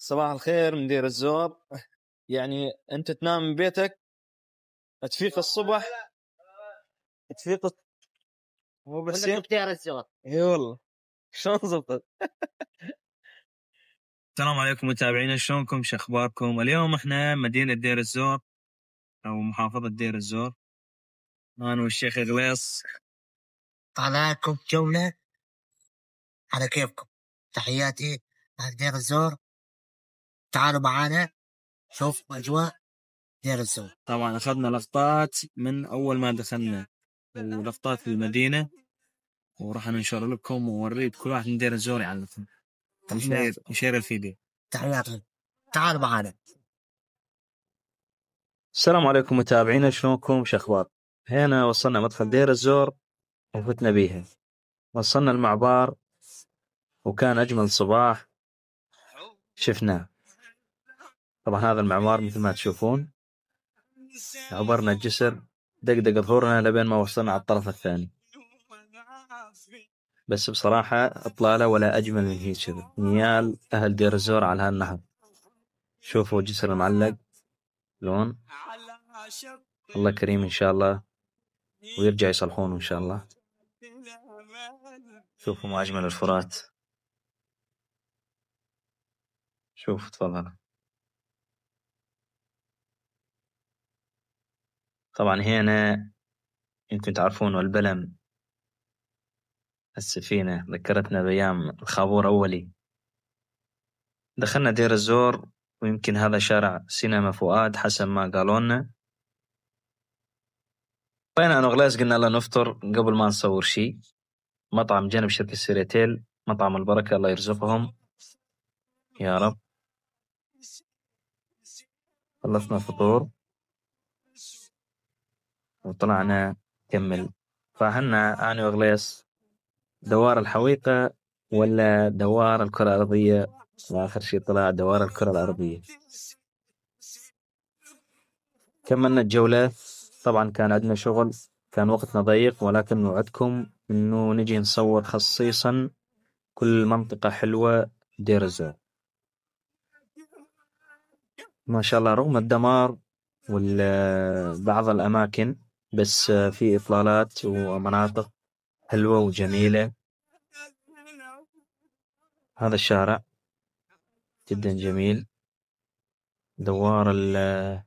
صباح الخير مدير الزور. يعني انت تنام من بيتك تفيق الصبح تفيق مو بس دير الزور. اي والله شلون زبطت؟ السلام عليكم متابعينا، شلونكم؟ شخباركم؟ اليوم احنا مدينة دير الزور او محافظة دير الزور، انا والشيخ غليص طالعكم جولة على كيفكم. تحياتي أهل دير الزور، تعالوا معانا شوف أجواء دير الزور. طبعا اخذنا لقطات من اول ما دخلنا ولقطات في المدينة، وراح ننشر لكم ووريد كل واحد من دير الزور يعلمكم. يشير الفيديو. تحياتي، تعالوا معانا. السلام عليكم متابعينا، شلونكم؟ شخبار؟ هنا وصلنا مدخل دير الزور وفتنا بيها، وصلنا المعبار وكان أجمل صباح شفناه. طبعا هذا المعمار مثل ما تشوفون، عبرنا الجسر دقدق ظهورنا لبين ما وصلنا على الطرف الثاني. بس بصراحة إطلالة ولا أجمل من هيك كذا. نيال أهل دير الزور على هالنهر، شوفوا الجسر المعلق لون. الله كريم إن شاء الله ويرجع يصلحونه إن شاء الله. شوفوا ما أجمل الفرات، شوف تفضل. طبعا هنا يمكن تعرفون والبلم، السفينة ذكرتنا بأيام الخابور أولي. دخلنا دير الزور ويمكن هذا شارع سينما فؤاد حسب ما قالوا لنا. بينا أنا وغلاس قلنا لا نفطر قبل ما نصور شيء. مطعم جنب شركة سيريتيل، مطعم البركة، الله يرزقهم يا رب. خلصنا فطور وطلعنا كمل. فهنا أنا وغليس دوار الحويقة ولا دوار الكرة الأرضية، وآخر شيء طلع دوار الكرة الأرضية. كملنا الجولة. طبعا كان عندنا شغل، كان وقتنا ضيق، ولكن نوعدكم إنه نجي نصور خصيصا كل منطقة حلوة دير الزور. ما شاء الله رغم الدمار وبعض الأماكن، بس في إطلالات ومناطق حلوة وجميلة. هذا الشارع جدا جميل. دوار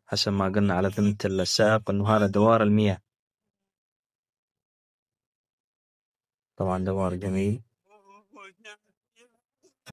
حسب ما قلنا على ذمة السائق إنه هذا دوار المياه. طبعا دوار جميل.